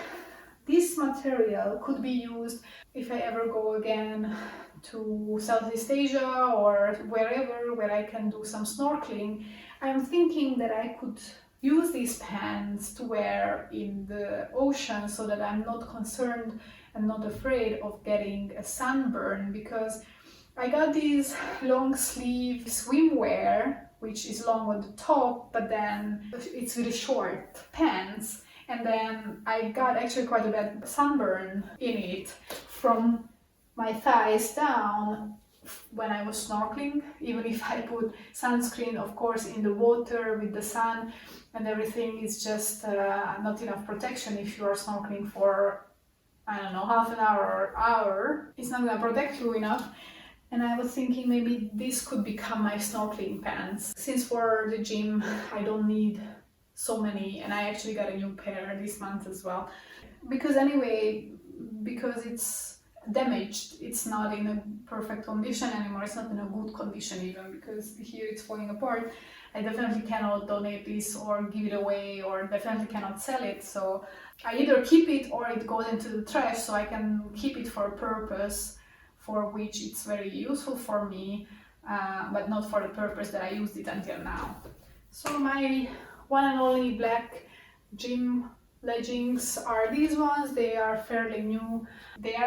[SPEAKER 1] this material could be used if I ever go again to Southeast Asia or wherever where I can do some snorkeling. I'm thinking that I could use these pants to wear in the ocean so that I'm not concerned and not afraid of getting a sunburn, because I got these long sleeve swimwear which is long on the top, but then it's really short pants, and then I got actually quite a bad sunburn in it from my thighs down when I was snorkeling. Even if I put sunscreen, of course, in the water with the sun and everything, is just not enough protection. If you are snorkeling for, I don't know, half an hour or hour, it's not gonna protect you enough. And I was thinking maybe this could become my snorkeling pants. Since for the gym I don't need so many, and I actually got a new pair this month as well. Because anyway, because it's damaged, it's not in a perfect condition anymore, it's not in a good condition even, because here it's falling apart. I definitely cannot donate this or give it away, or definitely cannot sell it. So I either keep it or it goes into the trash, so I can keep it for a purpose for which it's very useful for me, but not for the purpose that I used it until now. So my one and only black gym leggings are these ones. They are fairly new. They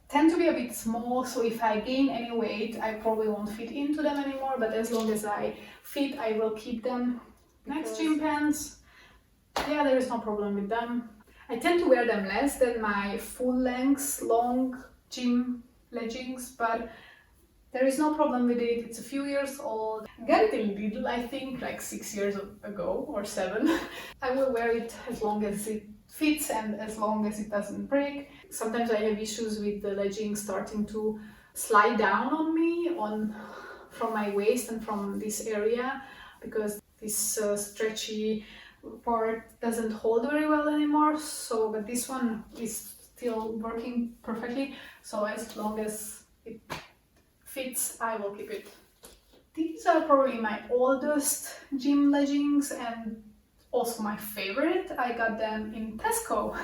[SPEAKER 1] tend to be a bit small, so if I gain any weight I probably won't fit into them anymore, but as long as I fit I will keep them. Next, gym pants. Yeah, there is no problem with them. I tend to wear them less than my full length long gym leggings, but there is no problem with it. It's a few years old. I got it in Lidl, I think, like 6 years ago or 7. I will wear it as long as it fits and as long as it doesn't break. Sometimes I have issues with the leggings starting to slide down on me from my waist and from this area, because this stretchy part doesn't hold very well anymore. So, but this one is still working perfectly, so as long as it fits I will keep it. These are probably my oldest gym leggings and also my favorite. I got them in Tesco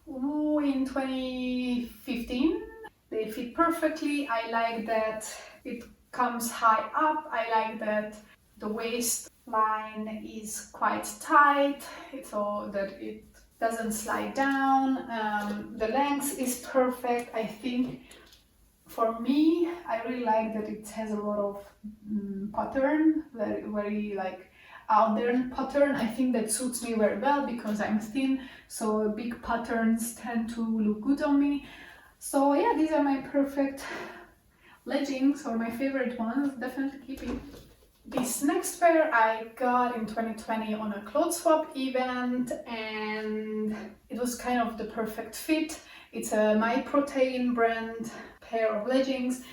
[SPEAKER 1] in 2015. They fit perfectly. I like that it comes high up. I like that the waistline is quite tight so that it doesn't slide down. The length is perfect. I think for me, I really like that it has a lot of pattern, very like out there pattern. I think that suits me very well because I'm thin, so big patterns tend to look good on me. So yeah, these are my perfect leggings, or my favorite ones, definitely keeping. This next pair I got in 2020 on a clothes swap event, and it was kind of the perfect fit. It's a My Protein brand pair of leggings.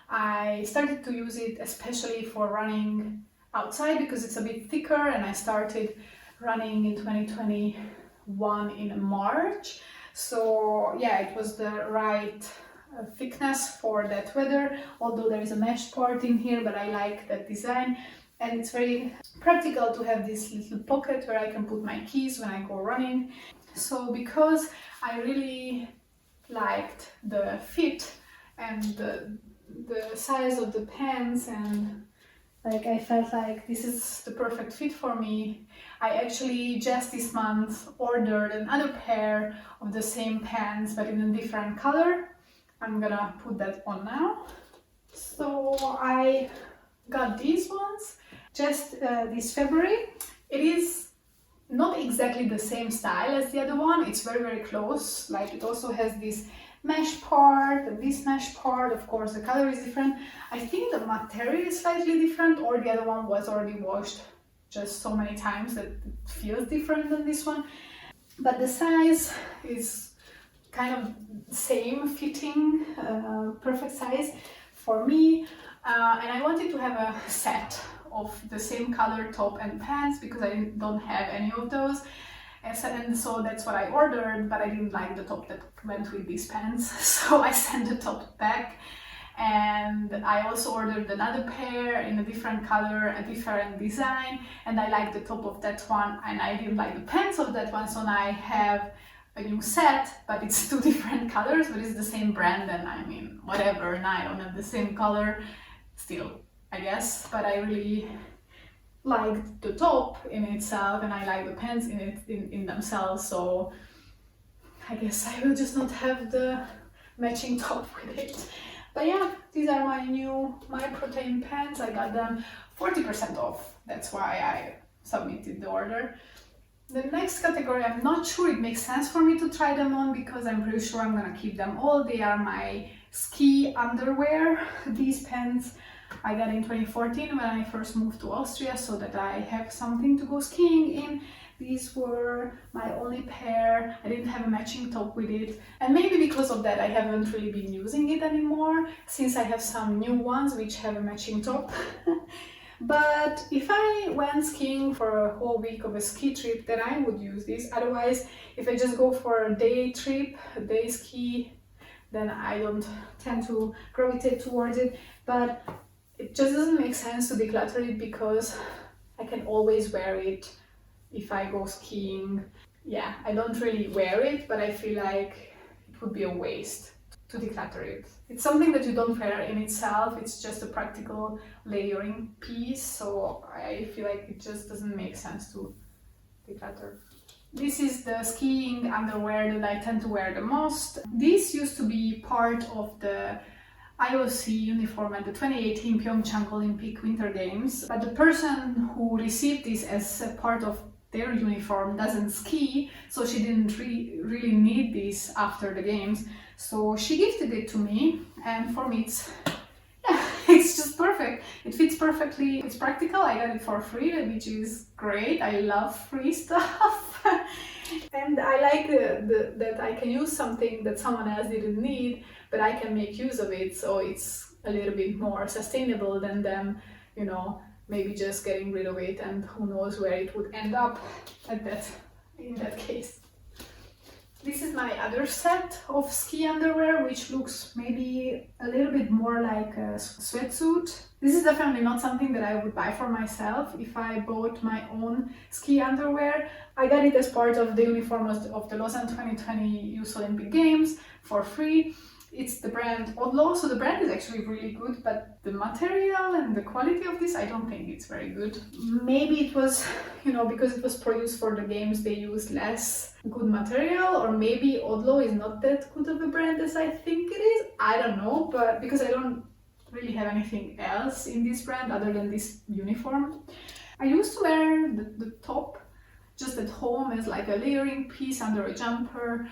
[SPEAKER 1] I started to use it especially for running outside because it's a bit thicker, and I started running in 2021 in March. So yeah, it was the right thickness for that weather, although there is a mesh part in here, but I like that design, and it's very practical to have this little pocket where I can put my keys when I go running. So because I really liked the fit and the size of the pants, and like I felt like this is the perfect fit for me, I actually just this month ordered another pair of the same pants but in a different color. I'm gonna put that on now. So I got these ones just this February. It is not exactly the same style as the other one. It's very close. Like, it also has this mesh part and this mesh part. Of course the color is different. I think the material is slightly different, or the other one was already washed just so many times that it feels different than this one. But the size is kind of same fitting, perfect size for me. And I wanted to have a set of the same color top and pants because I don't have any of those. And so that's what I ordered, but I didn't like the top that went with these pants, so I sent the top back. And I also ordered another pair in a different color, a different design, and I like the top of that one and I didn't like the pants of that one, so now I have a new set, but it's two different colors, but it's the same brand, and I mean, whatever, now I don't have the same color still, I guess, but I really like the top in itself and I like the pants in themselves, so I guess I will just not have the matching top with it. But yeah, these are my new My Protein pants. I got them 40% off. That's why I submitted the order. The next category, I'm not sure it makes sense for me to try them on because I'm pretty sure I'm gonna keep them all. They are my ski underwear. These pants I got in 2014 when I first moved to Austria, so that I have something to go skiing in. These were my only pair. I didn't have a matching top with it, and maybe because of that I haven't really been using it anymore, since I have some new ones which have a matching top. But if I went skiing for a whole week of a ski trip, then I would use these. Otherwise, if I just go for a day trip, a day ski, then I don't tend to gravitate towards it. But it just doesn't make sense to declutter it because I can always wear it if I go skiing. Yeah, I don't really wear it, but I feel like it would be a waste to declutter it. It's something that you don't wear in itself, it's just a practical layering piece, so I feel like it just doesn't make sense to declutter. This is the skiing underwear that I tend to wear the most. This used to be part of the IOC uniform at the 2018 Pyeongchang Olympic Winter Games, but the person who received this as a part of their uniform doesn't ski, so she didn't really need this after the games, so she gifted it to me, and for me it's just perfect. It fits perfectly, it's practical, I got it for free, which is great. I love free stuff. And I like that I can use something that someone else didn't need, but I can make use of it, so it's a little bit more sustainable than them, you know, maybe just getting rid of it, and who knows where it would end up in that case. This is my other set of ski underwear, which looks maybe a little bit more like a sweatsuit. This is definitely not something that I would buy for myself if I bought my own ski underwear. I got it as part of the uniform of the Lausanne 2020 Youth Olympic Games for free. It's the brand Odlo, so the brand is actually really good, but the material and the quality of this, I don't think it's very good. Maybe it was, you know, because it was produced for the games, they used less good material, or maybe Odlo is not that good of a brand as I think it is. I don't know, but because I don't really have anything else in this brand other than this uniform. I used to wear the top just at home as like a layering piece under a jumper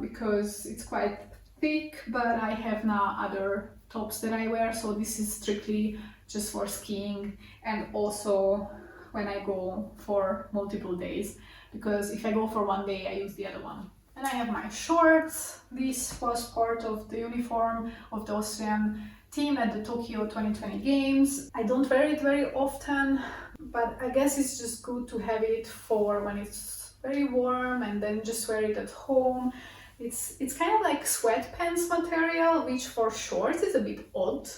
[SPEAKER 1] because it's quite thick, but I have now other tops that I wear, so this is strictly just for skiing and also when I go for multiple days, because if I go for one day I use the other one. And I have my shorts. This was part of the uniform of the Austrian team at the Tokyo 2020 Games. I don't wear it very often, but I guess it's just good to have it for when it's very warm and then just wear it at home. It's kind of like sweatpants material, which for shorts is a bit odd,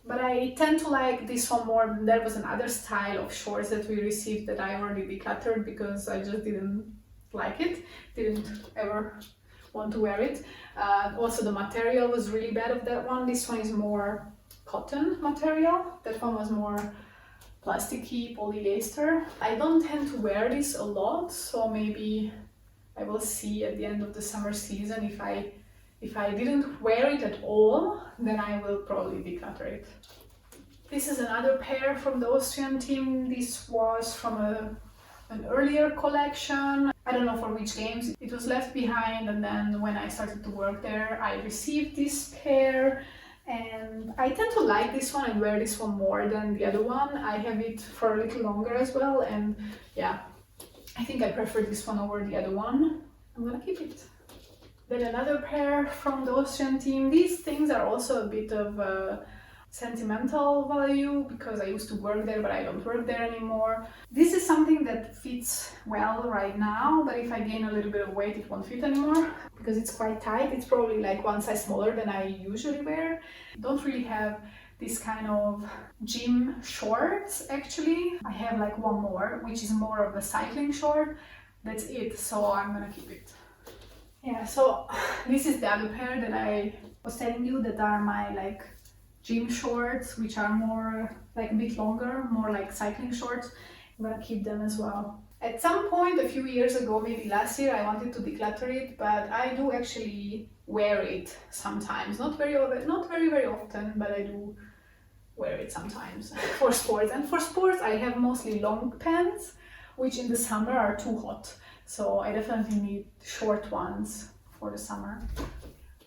[SPEAKER 1] but I tend to like this one more. There was another style of shorts that we received that I already decluttered because I just didn't like it, didn't ever want to wear it. Also the material was really bad of that one. This one is more cotton material. That one was more plasticky polyester. I don't tend to wear this a lot, so maybe I will see at the end of the summer season if I didn't wear it at all, then I will probably declutter it. This is another pair from the Austrian team. This was from an earlier collection. I don't know for which games. It was left behind, and then when I started to work there, I received this pair. And I tend to like this one and wear this one more than the other one. I have it for a little longer as well, and yeah, I think I prefer this one over the other one. I'm gonna keep it. Then another pair from the Austrian team. These things are also a bit of a sentimental value because I used to work there, but I don't work there anymore. This is something that fits well right now, but if I gain a little bit of weight, it won't fit anymore because it's quite tight. It's probably like one size smaller than I usually wear. Don't really have this kind of gym shorts actually. I have like one more, which is more of a cycling short. That's it, so I'm gonna keep it. Yeah, so this is the other pair that I was telling you that are my like gym shorts, which are more like a bit longer, more like cycling shorts. I'm gonna keep them as well. At some point a few years ago, maybe last year, I wanted to declutter it, but I do actually wear it sometimes. Not very often, but I do wear it sometimes for sports. And for sports I have mostly long pants, which in the summer are too hot. So I definitely need short ones for the summer.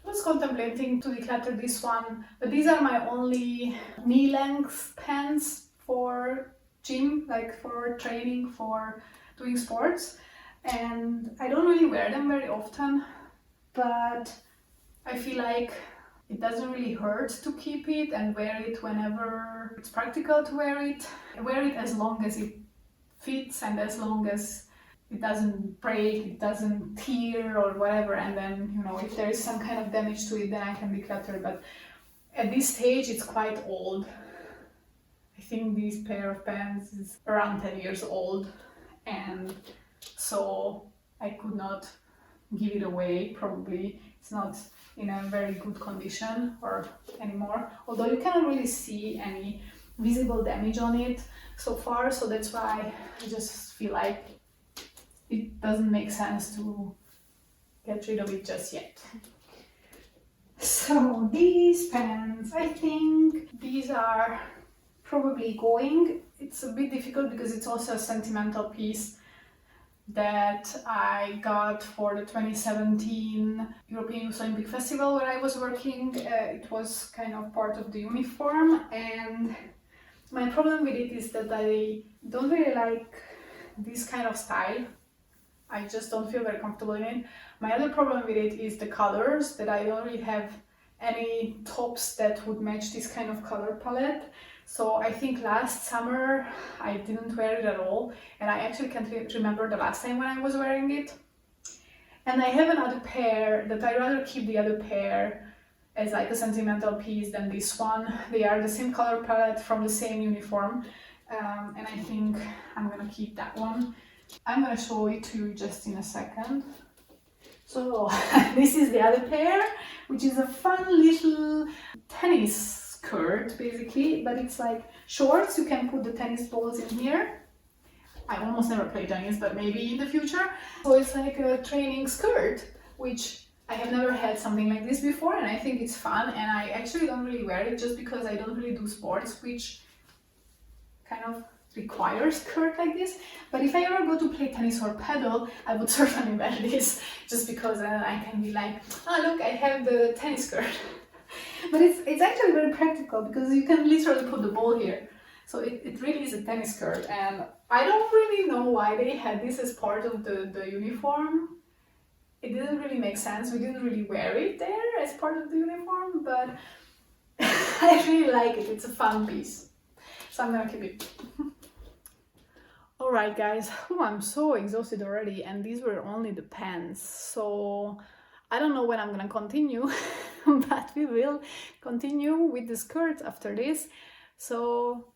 [SPEAKER 1] I was contemplating to declutter this one, but these are my only knee-length pants for gym, like for training, for doing sports. And I don't really wear them very often, but I feel like it doesn't really hurt to keep it and wear it whenever it's practical to wear it. I wear it as long as it fits and as long as it doesn't break, it doesn't tear or whatever, and then, you know, if there is some kind of damage to it, then I can declutter. But at this stage, it's quite old. I think this pair of pants is around 10 years old, and so I could not give it away. Probably it's not in a very good condition or anymore, although you cannot really see any visible damage on it so far, so that's why I just feel like it doesn't make sense to get rid of it just yet. So these pants, I think these are probably going. It's a bit difficult because it's also a sentimental piece that I got for the 2017 European Youth Olympic Festival where I was working. It was kind of part of the uniform, and my problem with it is that I don't really like this kind of style. I just don't feel very comfortable in it. My other problem with it is the colors, that I don't really have any tops that would match this kind of color palette. So I think last summer I didn't wear it at all, and I actually can't remember the last time when I was wearing it. And I have another pair that I rather keep the other pair as like a sentimental piece than this one. They are the same color palette from the same uniform, and I think I'm gonna keep that one. I'm gonna show it to you just in a second. So this is the other pair, which is a fun little tennis skirt basically, but it's like shorts. You can put the tennis balls in here. I almost never play tennis, but maybe in the future. So it's like a training skirt, which I have never had something like this before, and I think it's fun, and I actually don't really wear it just because I don't really do sports, which kind of requires skirt like this. But if I ever go to play tennis or paddle, I would certainly wear this, just because I can be like, oh look, I have the tennis skirt. But it's actually very practical because you can literally put the ball here. So it really is a tennis skirt, and I don't really know why they had this as part of the uniform. It didn't really make sense. We didn't really wear it there as part of the uniform, but I really like it. It's a fun piece. So I'm gonna keep it. Alright guys, I'm so exhausted already, and these were only the pants, so I don't know when I'm gonna continue, but we will continue with the skirts after this, so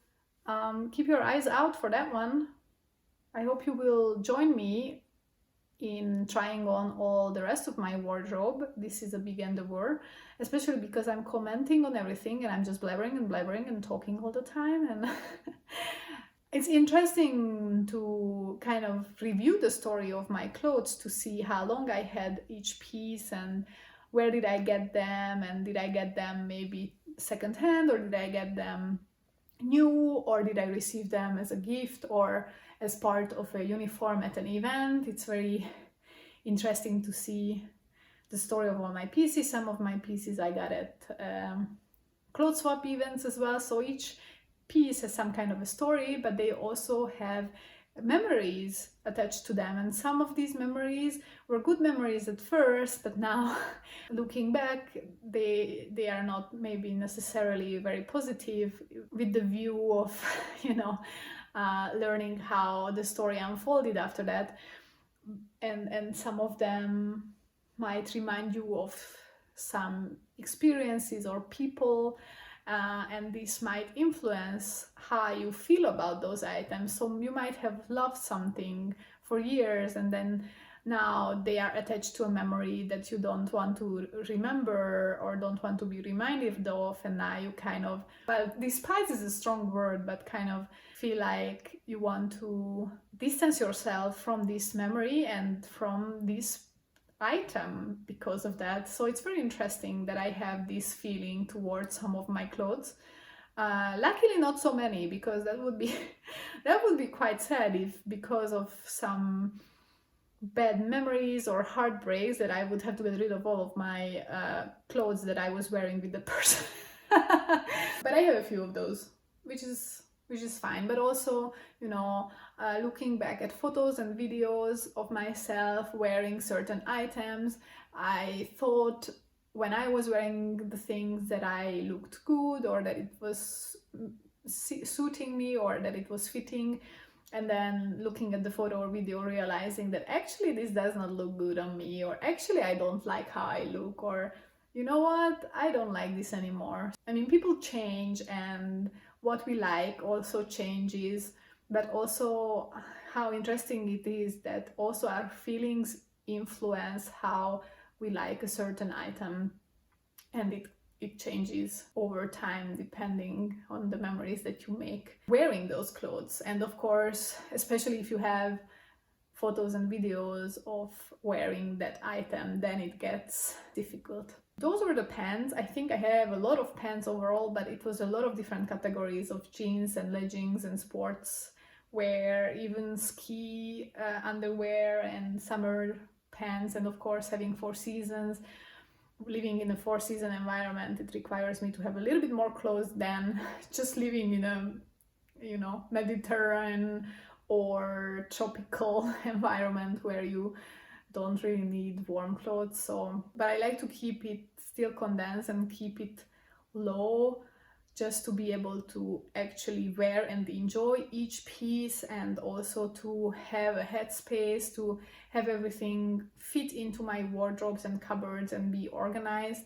[SPEAKER 1] keep your eyes out for that one. I hope you will join me in trying on all the rest of my wardrobe. This is a big endeavor, especially because I'm commenting on everything and I'm just blabbering and talking all the time, and It's interesting to kind of review the story of my clothes to see how long I had each piece and where did I get them, and did I get them maybe secondhand, or did I get them new, or did I receive them as a gift or as part of a uniform at an event. It's very interesting to see the story of all my pieces. Some of my pieces I got at clothes swap events as well, so each piece has some kind of a story, but they also have memories attached to them, and some of these memories were good memories at first, but now looking back they are not maybe necessarily very positive, with the view of learning how the story unfolded after that, and some of them might remind you of some experiences or people, and this might influence how you feel about those items. So you might have loved something for years, and then now they are attached to a memory that you don't want to remember or don't want to be reminded of, and now you kind of, well, despise is a strong word, but kind of feel like you want to distance yourself from this memory and from this item because of that. So it's very interesting that I have this feeling towards some of my clothes. Luckily not so many, because that would be that would be quite sad if, because of some bad memories or heartbreaks, that I would have to get rid of all of my clothes that I was wearing with the person. But I have a few of those, which is fine. But also, looking back at photos and videos of myself wearing certain items, I thought when I was wearing the things that I looked good, or that it was suiting me, or that it was fitting, and then looking at the photo or video realizing that actually this does not look good on me, or actually I don't like how I look, or you know what, I don't like this anymore. I mean, people change, and what we like also changes, but also how interesting it is that also our feelings influence how we like a certain item, and it changes over time depending on the memories that you make wearing those clothes. And of course, especially if you have photos and videos of wearing that item, then it gets difficult. Those were the pants. I think I have a lot of pants overall, but it was a lot of different categories of jeans and leggings and sports wear, even ski underwear and summer pants, and of course having 4 seasons. Living in a 4-season environment, it requires me to have a little bit more clothes than just living in a Mediterranean or tropical environment where you don't really need warm clothes. So, but I like to keep it still condensed and keep it low, just to be able to actually wear and enjoy each piece, and also to have a headspace to have everything fit into my wardrobes and cupboards and be organized.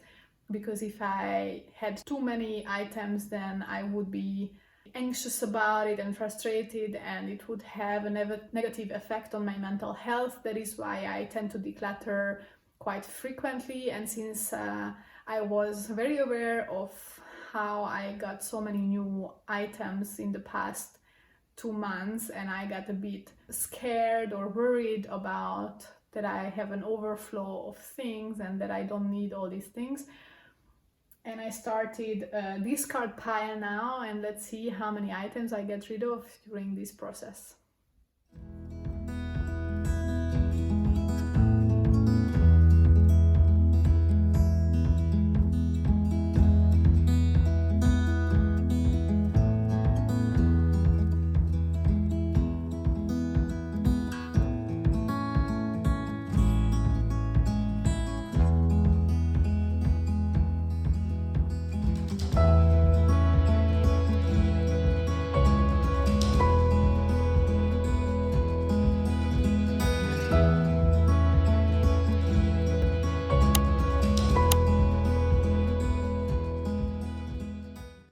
[SPEAKER 1] Because if I had too many items, then I would be anxious about it and frustrated, and it would have a negative effect on my mental health. That is why I tend to declutter quite frequently. And since I was very aware of how I got so many new items in the past 2 months, and I got a bit scared or worried about that I have an overflow of things and that I don't need all these things. And I started a discard pile now, and let's see how many items I get rid of during this process.